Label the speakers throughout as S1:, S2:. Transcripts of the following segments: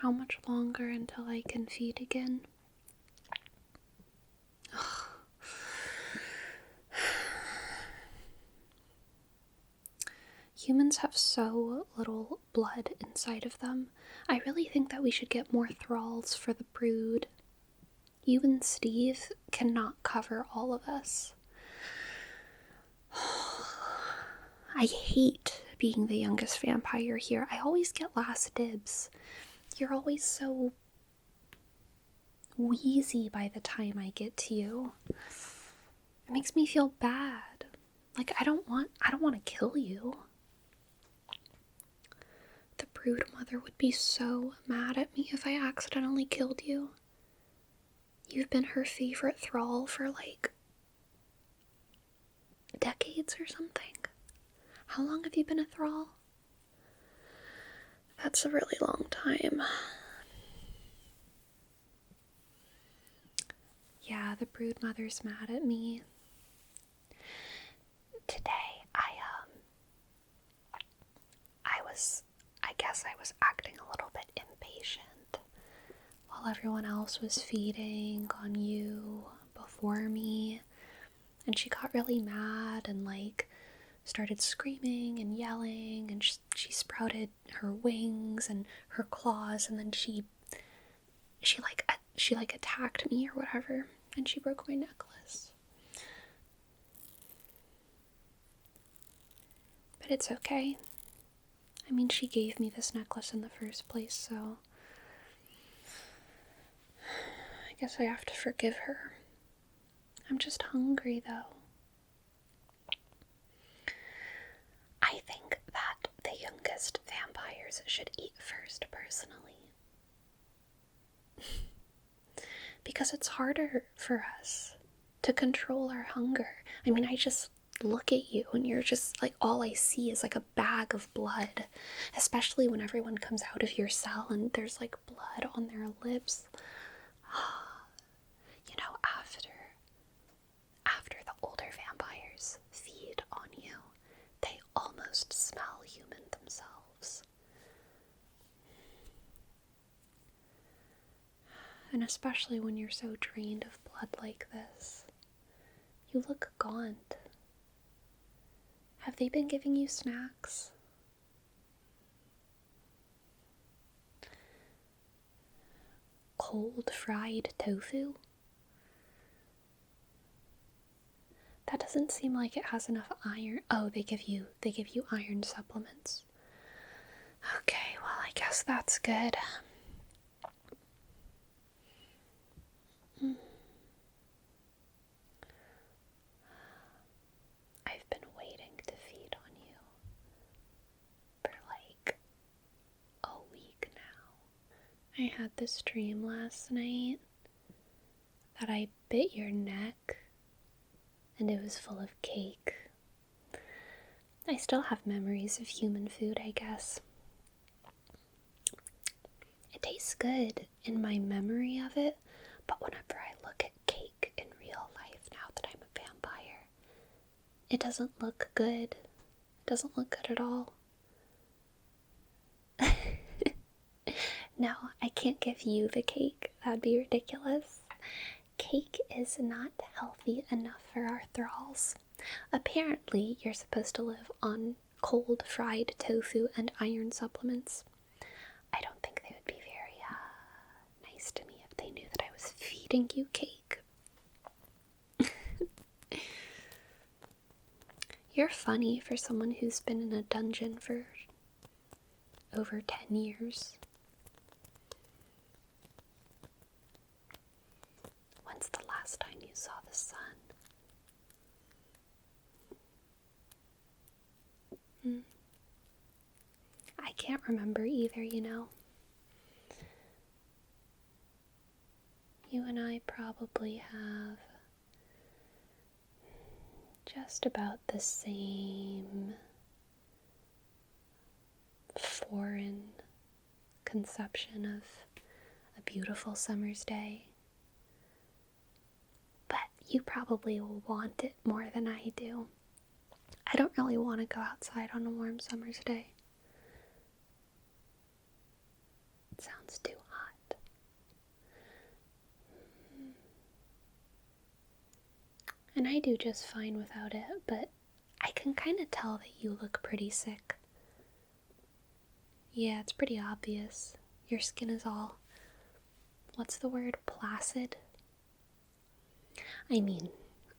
S1: How much longer until I can feed again? Humans have so little blood inside of them. I really think that we should get more thralls for the brood. You and Steve cannot cover all of us. I hate being the youngest vampire here. I always get last dibs. You're always so wheezy by the time I get to you. It makes me feel bad. Like I don't want to kill you. The brood mother would be so mad at me if I accidentally killed you. You've been her favorite thrall for like decades or something. How long have you been a thrall? That's a really long time. Yeah, the brood mother's mad at me. Today, I guess I was acting a little bit impatient while everyone else was feeding on you before me. And she got really mad and like started screaming and yelling, and she sprouted her wings and her claws, and then she attacked me or whatever, and she broke my necklace. But it's okay. I mean, she gave me this necklace in the first place, so I guess I have to forgive her. I'm just hungry, though. I think that the youngest vampires should eat first, personally. Because it's harder for us to control our hunger. I mean, I just look at you and you're just like, all I see is like a bag of blood. Especially when everyone comes out of your cell and there's like blood on their lips. You know, after the older vampires feed on you, they almost smell human themselves. And especially when you're so drained of blood like this, you look gaunt. Have they been giving you snacks? Cold fried tofu? That doesn't seem like it has enough iron. Oh, they give you iron supplements. Okay, well, I guess that's good. I've been waiting to feed on you for like a week now. I had this dream last night that I bit your neck and it was full of cake. I still have memories of human food, I guess. It tastes good in my memory of it, but whenever I look at cake in real life now that I'm a vampire, it doesn't look good. It doesn't look good at all. No, I can't give you the cake. That'd be ridiculous. Cake is not healthy enough for our thralls. Apparently, you're supposed to live on cold fried tofu and iron supplements. I don't think they would be very nice to me if they knew that I was feeding you cake. You're funny for someone who's been in a dungeon for over 10 years. When's the last time you saw the sun? I can't remember either, you know. You and I probably have just about the same foreign conception of a beautiful summer's day. But you probably will want it more than I do. I don't really want to go outside on a warm summer's day. It sounds too hot. And I do just fine without it, but I can kind of tell that you look pretty sick. Yeah, it's pretty obvious. Your skin is all, what's the word, placid? I mean,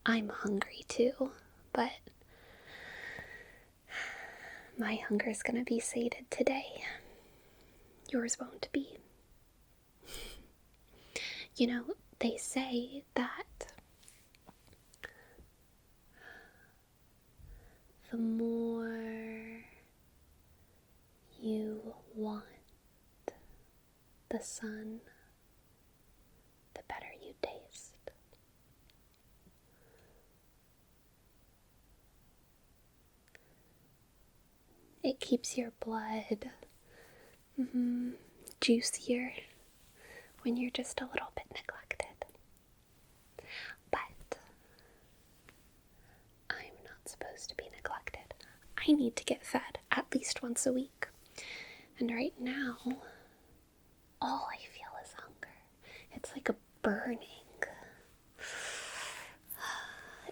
S1: I'm hungry too, but my hunger's gonna be sated today. Yours won't be. You know, they say that the more you want the sun, the better you taste. It keeps your blood juicier when you're just a little bit neglected. But I'm not supposed to be neglected. I need to get fed at least once a week. And right now, all I feel is hunger. It's like a burning.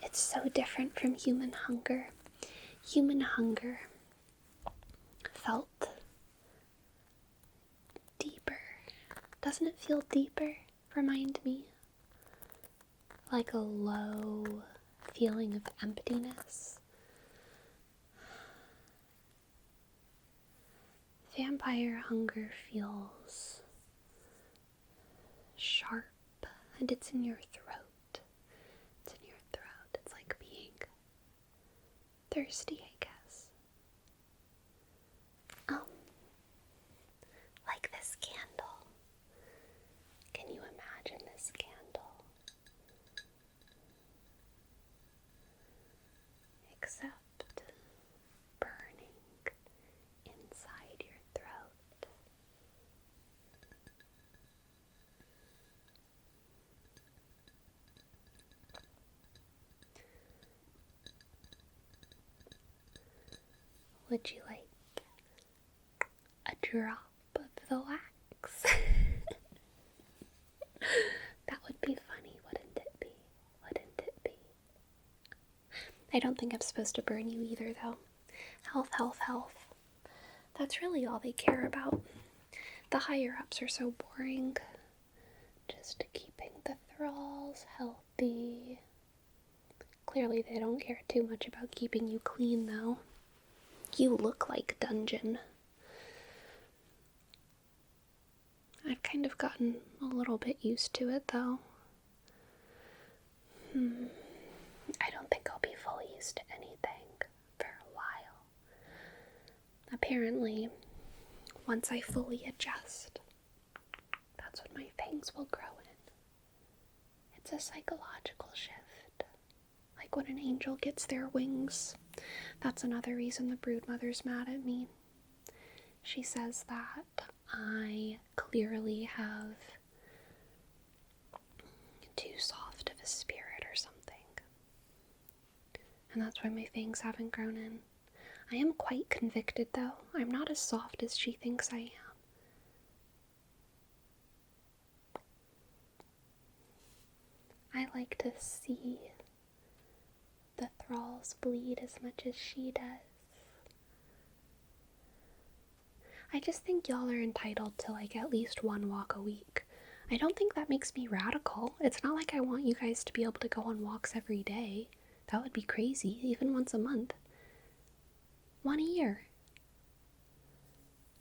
S1: It's so different from human hunger. Human hunger felt deeper. Doesn't it feel deeper? Remind me. Like a low feeling of emptiness. Vampire hunger feels sharp, and it's in your throat. It's in your throat. It's like being thirsty, I guess. Like this candle. Can you imagine this candle? Except burning inside your throat. Would you like a drop of the wax? That would be funny, wouldn't it be? Wouldn't it be? I don't think I'm supposed to burn you either, though. Health, health, health. That's really all they care about. The higher-ups are so boring. Just keeping the thralls healthy. Clearly they don't care too much about keeping you clean, though. You look like dungeon. I've kind of gotten a little bit used to it, though. I don't think I'll be fully used to anything for a while. Apparently, once I fully adjust, that's when my fangs will grow in. It's a psychological shift. Like when an angel gets their wings. That's another reason the broodmother's mad at me. She says that I clearly have too soft of a spirit or something. And that's why my fangs haven't grown in. I am quite convicted, though. I'm not as soft as she thinks I am. I like to see the thralls bleed as much as she does. I just think y'all are entitled to like at least one walk a week. I don't think that makes me radical. It's not like I want you guys to be able to go on walks every day. That would be crazy, even once a month. One a year.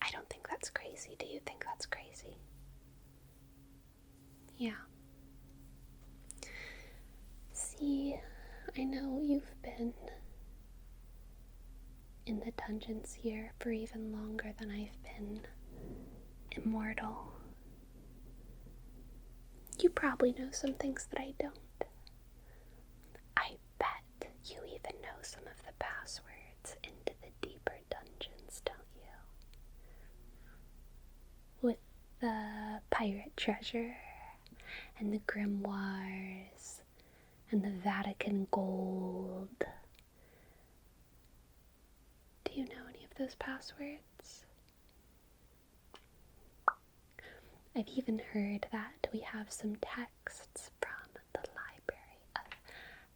S1: I don't think that's crazy. Do you think that's crazy? Yeah. See, I know you've been in the dungeons here for even longer than I've been immortal. You probably know some things that I don't. I bet you even know some of the passwords into the deeper dungeons, don't you? With the pirate treasure, and the grimoires, and the Vatican gold. Do you know any of those passwords? I've even heard that we have some texts from the Library of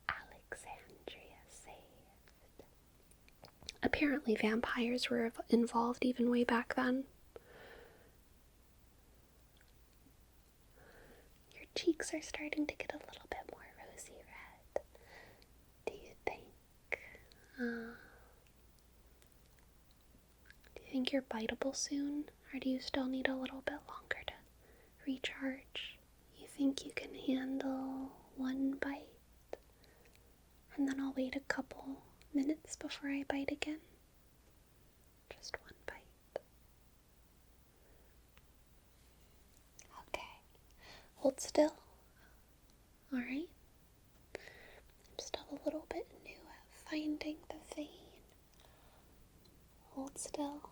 S1: Alexandria saved. Apparently vampires were involved even way back then. Your cheeks are starting to get a little bit more rosy red. Do you think? Do you think you're biteable soon? Or do you still need a little bit longer to recharge? You think you can handle one bite? And then I'll wait a couple minutes before I bite again? Just one bite. Okay. Hold still. Alright. I'm still a little bit new at finding the vein. Hold still.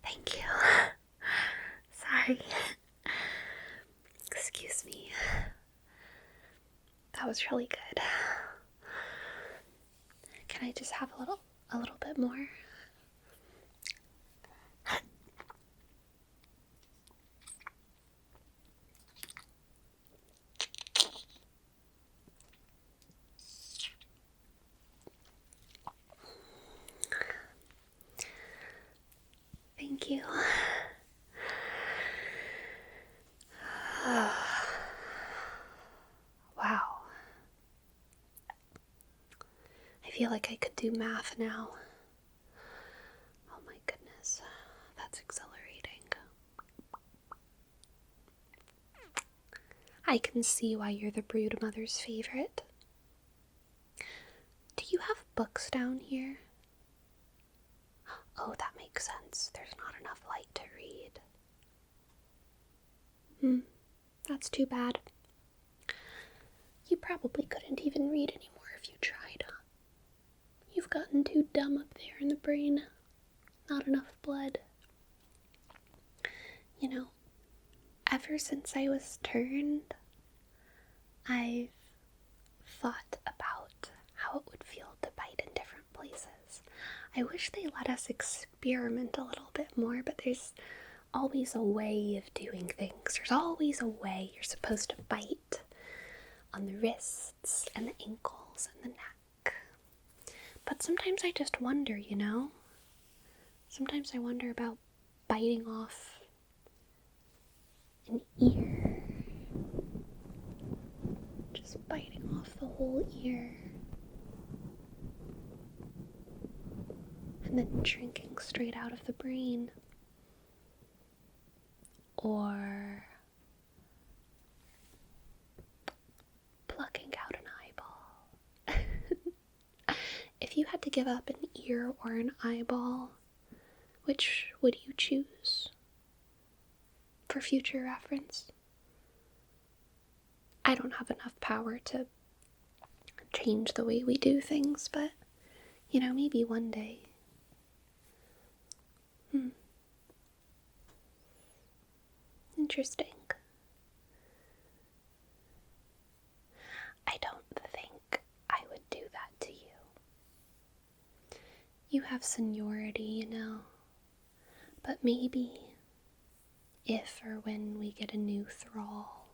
S1: Thank you. Sorry. Excuse me. That was really good. Can I just have a little bit more? Thank you. Wow. I feel like I could do math now. Oh my goodness. That's exhilarating. I can see why you're the brood mother's favorite. Do you have books down here? Oh, that makes sense. There's not enough light to read. That's too bad. You probably couldn't even read anymore if you tried. You've gotten too dumb up there in the brain. Not enough blood. You know, ever since I was turned, I've thought about how it would feel to bite in different places. I wish they let us experiment a little bit more, but there's always a way of doing things. There's always a way you're supposed to bite on the wrists and the ankles and the neck. But sometimes I just wonder, you know? Sometimes I wonder about biting off an ear. Just biting off the whole ear. And then drinking straight out of the brain. Or plucking out an eyeball. If you had to give up an ear or an eyeball, which would you choose? For future reference? I don't have enough power to change the way we do things, but, you know, maybe one day. Interesting. I don't think I would do that to you. You have seniority, you know, but maybe if or when we get a new thrall,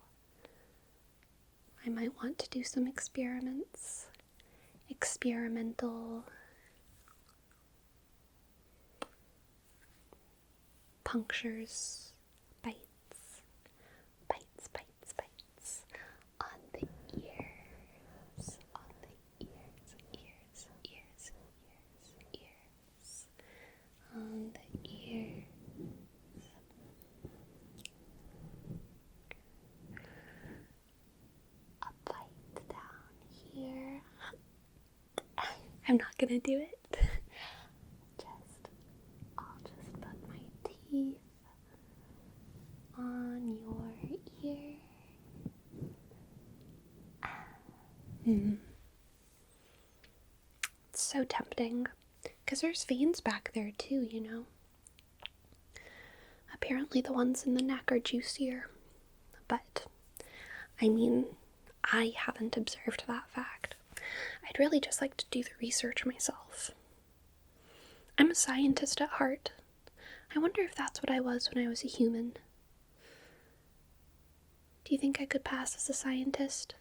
S1: I might want to do some experiments. Experimental punctures, bites, on the ears, on the ears. A bite down here. I'm not gonna do it. I'll just put my teeth on your ear. It's so tempting, because there's veins back there too, you know. Apparently the ones in the neck are juicier. But, I mean, I haven't observed that fact. I'd really just like to do the research myself. I'm a scientist at heart. I wonder if that's what I was when I was a human. Do you think I could pass as a scientist?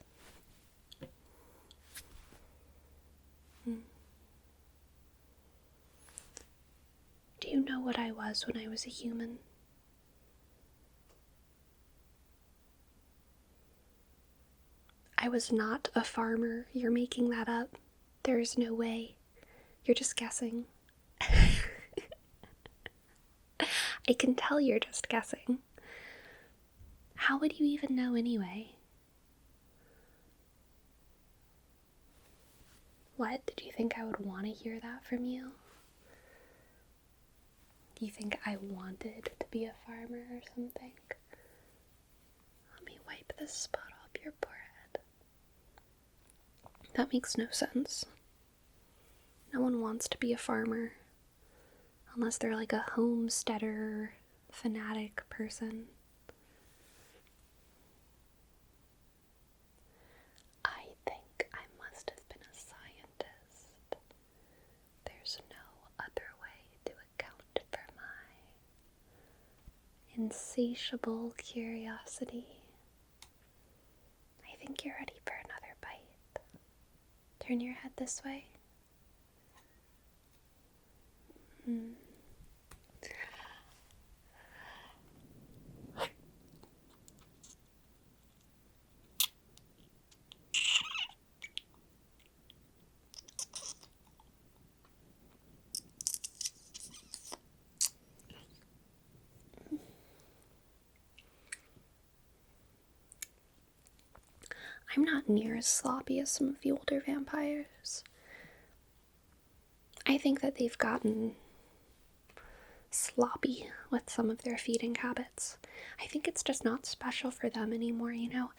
S1: Do you know what I was when I was a human? I was not a farmer. You're making that up. There is no way. You're just guessing. I can tell you're just guessing. How would you even know anyway? What? Did you think I would want to hear that from you? Do you think I wanted to be a farmer or something? Let me wipe this spot off your forehead. That makes no sense. No one wants to be a farmer. Unless they're like a homesteader, fanatic person. I think I must have been a scientist. There's no other way to account for my insatiable curiosity. I think you're ready for another bite. Turn your head this way. I'm not near as sloppy as some of the older vampires. I think that they've gotten sloppy with some of their feeding habits. I think it's just not special for them anymore, you know?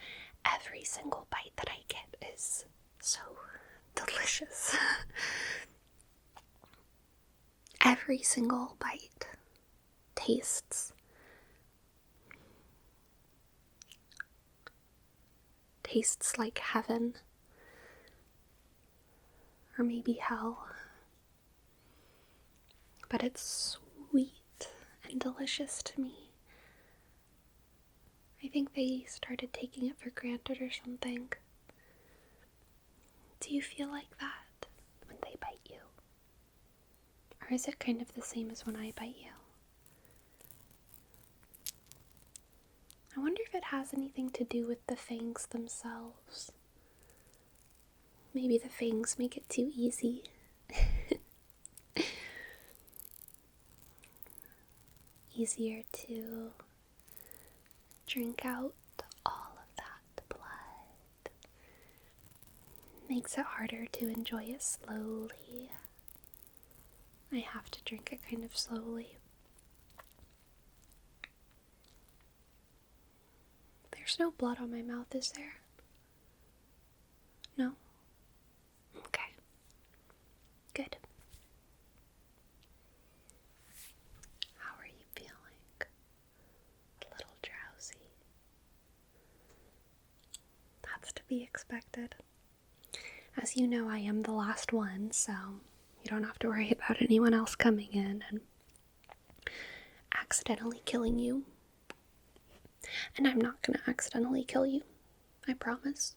S1: Every single bite that I get is so delicious. Every single bite tastes like heaven. Or maybe hell. But it's sweet and delicious to me. I think they started taking it for granted or something. Do you feel like that when they bite you? Or is it kind of the same as when I bite you? I wonder if it has anything to do with the fangs themselves. Maybe the fangs make it too easy. Easier to drink out all of that blood. Makes it harder to enjoy it slowly. I have to drink it kind of slowly. There's no blood on my mouth, is there? No? Okay. Good. How are you feeling? A little drowsy. That's to be expected. As you know, I am the last one, so you don't have to worry about anyone else coming in and accidentally killing you. And I'm not going to accidentally kill you. I promise.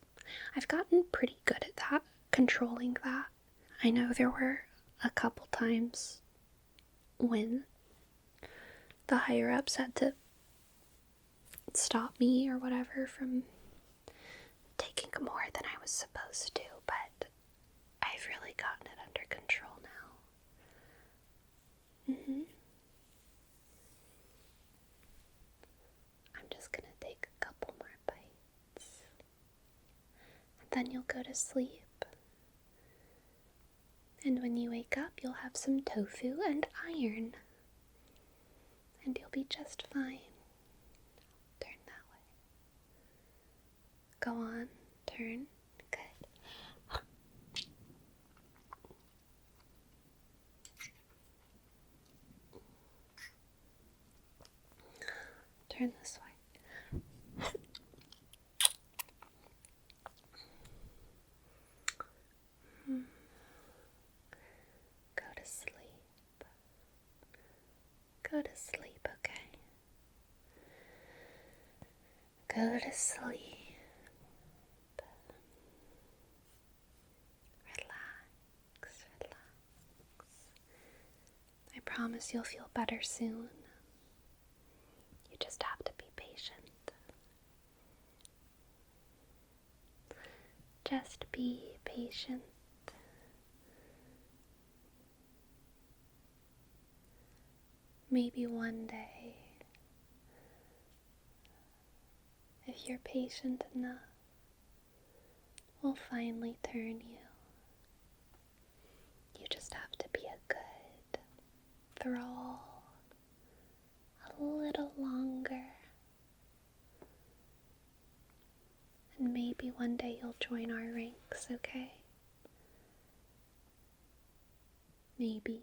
S1: I've gotten pretty good at that, controlling that. I know there were a couple times when the higher-ups had to stop me or whatever from taking more than I was supposed to, but I've really gotten it under control now. I'm just gonna take a couple more bites, and then you'll go to sleep. And when you wake up, you'll have some tofu and iron. And you'll be just fine. Turn that way. Go on, turn. Good. turn this way. Go to sleep. Go to sleep, okay? Go to sleep. Relax, relax. I promise you'll feel better soon. You just have to be patient. Just be patient. Maybe one day, if you're patient enough, we'll finally turn you. You just have to be a good thrall a little longer. And maybe one day you'll join our ranks, okay? Maybe.